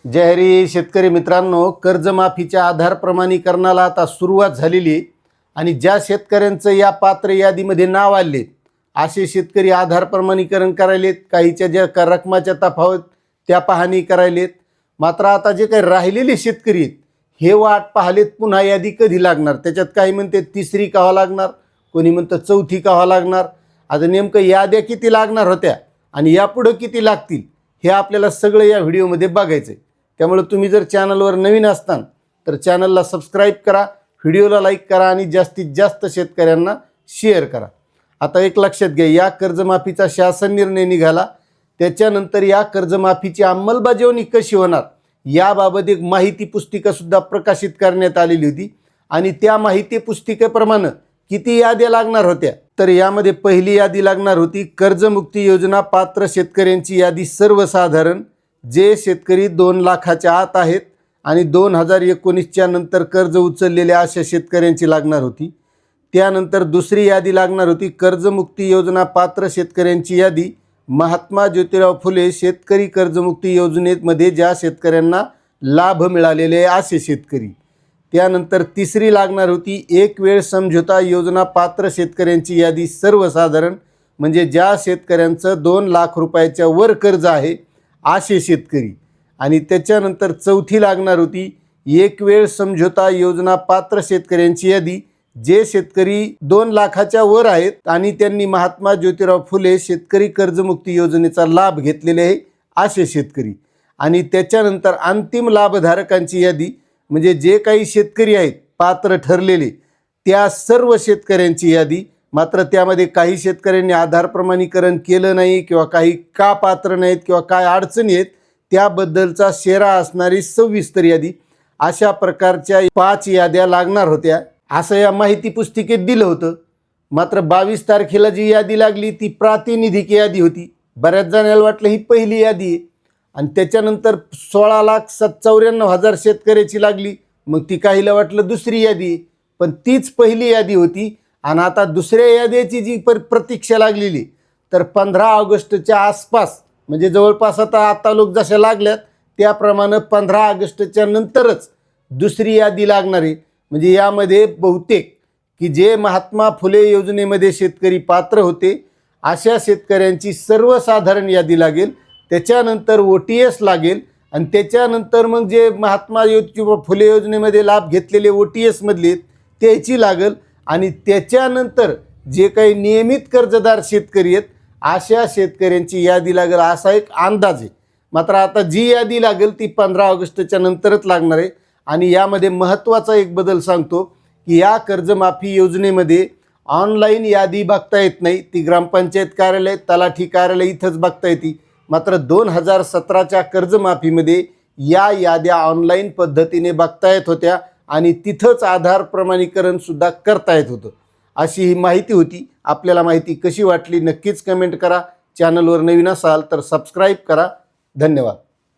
जय हरी शेतकरी मित्रांनो, कर्जमाफीच्या आधार प्रमाणीकरणाला आता सुरुवात झालेली आहे आणि ज्या शेतकऱ्यांचं या पात्र यादीमध्ये नाव आले असे शेतकरी आधार प्रमाणीकरण करायलेत. काहीच्या ज्या रकमाच्या तफावत त्या पाहणी करायलेत. मात्र आता जे काही राहिलेले शेतकरी आहेत हे वाट पाहलेत पुन्हा यादी कधी लागणार. त्याच्यात काही म्हणते तिसरी कावा लागणार, कोणी म्हणतं चौथी कावा लागणार. आता नेमकं याद्या किती लागणार होत्या आणि यापुढं किती लागतील हे आपल्याला सगळं या व्हिडिओमध्ये बघायचं आहे. त्यामुळे तुम्ही जर चॅनलवर नवीन असताल तर चॅनलला सबस्क्राईब करा, व्हिडिओला लाईक करा आणि जास्तीत जास्त शेतकऱ्यांना शेअर करा. आता एक लक्षात घ्या, या कर्जमाफीचा शासन निर्णय निघाला त्याच्यानंतर या कर्जमाफीची अंमलबजावणी कशी होणार याबाबत एक माहिती पुस्तिकासुद्धा प्रकाशित करण्यात आलेली होती आणि त्या माहिती पुस्तिकेप्रमाणे किती याद्या लागणार होत्या तर यामध्ये पहिली यादी लागणार होती कर्जमुक्ती योजना पात्र शेतकऱ्यांची यादी सर्वसाधारण, जे शेतकरी 2 लाखाच्या आत आहेत आणि 2019च्या नंतर कर्ज उचललेल्या अशा शेतकऱ्यांची लागणार होती. त्यानंतर दुसरी यादी लागणार होती कर्जमुक्ती योजना पात्र शेतकऱ्यांची यादी, महात्मा ज्योतिराव फुले शेतकरी कर्जमुक्ती योजनेमध्ये ज्या शेतकऱ्यांना लाभ मिळालेले असे शेतकरी. त्यानंतर तिसरी लागणार होती एक वेळ समझोता योजना पात्र शेतकऱ्यांची यादी सर्वसाधारण, म्हणजे ज्या शेतकऱ्यांचं 2 लाख रुपयाच्या वर कर्ज आहे असे शेतकरी. आणि त्याच्यानंतर चौथी लागणार होती एक वेळ समझोता योजना पात्र शेतकऱ्यांची यादी, जे शेतकरी 2 लाखाच्या वर आहेत आणि त्यांनी महात्मा ज्योतिराव फुले शेतकरी कर्जमुक्ती योजनेचा लाभ घेतलेले आहे असे शेतकरी. आणि त्याच्यानंतर अंतिम लाभधारकांची यादी, म्हणजे जे काही शेतकरी आहेत पात्र ठरलेले त्या सर्व शेतकऱ्यांची यादी. मात्र त्यामध्ये काही शेतकऱ्यांनी आधार प्रमाणीकरण केलं नाही किंवा काही का पात्र नाहीत किंवा काय अडचणी आहेत त्याबद्दलचा शेरा असणारी सविस्तर यादी. अशा प्रकारच्या 5 याद्या लागणार होत्या असं या माहिती पुस्तिकेत दिलं होतं. मात्र 22 तारखेला जी यादी लागली ती प्रातिनिधिक यादी होती. बऱ्याच जणांना वाटलं ही पहिली यादी आहे आणि त्याच्यानंतर 16,94,000 शेतकऱ्याची लागली. मग ती काहीला वाटलं दुसरी यादी आहे, पण तीच पहिली यादी होती. आणि आता दुसऱ्या यादीची जी प्रतीक्षा लागलेली तर 15 ऑगस्टच्या आसपास, म्हणजे जवळपास आता लोक जशा लागल्यात त्याप्रमाणे 15 ऑगस्टच्या नंतरच दुसरी यादी लागणार आहे. म्हणजे यामध्ये बहुतेक की जे महात्मा फुले योजनेमध्ये शेतकरी पात्र होते अशा शेतकऱ्यांची सर्वसाधारण यादी लागेल. त्याच्यानंतर OTS लागेल आणि त्याच्यानंतर मग जे महात्मा फुले योजनेमध्ये लाभ घेतलेले OTS मधले त्याची लागेल आणि त्याच्यानंतर जे काही नियमित कर्जदार शेतकरी आहेत अशा शेतकऱ्यांची यादी लागेल असा एक अंदाज आहे. मात्र आता जी यादी लागेल ती 15 ऑगस्टच्या नंतरच लागणार आहे. आणि यामध्ये महत्त्वाचा एक बदल सांगतो की या कर्जमाफी योजनेमध्ये ऑनलाईन यादी बघता येत नाही. ती ग्रामपंचायत कार्यालय, तलाठी कार्यालय इथंच बघता येते. मात्र 2017च्या कर्जमाफीमध्ये या याद्या ऑनलाईन पद्धतीने बघता येत होत्या आणि तिथंच आधार प्रमाणीकरण सुद्धा करता येत होतं. अशी ही माहिती होती. आपल्याला माहिती कशी वाटली नक्कीच कमेंट करा. चॅनलवर नवीन असाल तर सबस्क्राईब करा. धन्यवाद.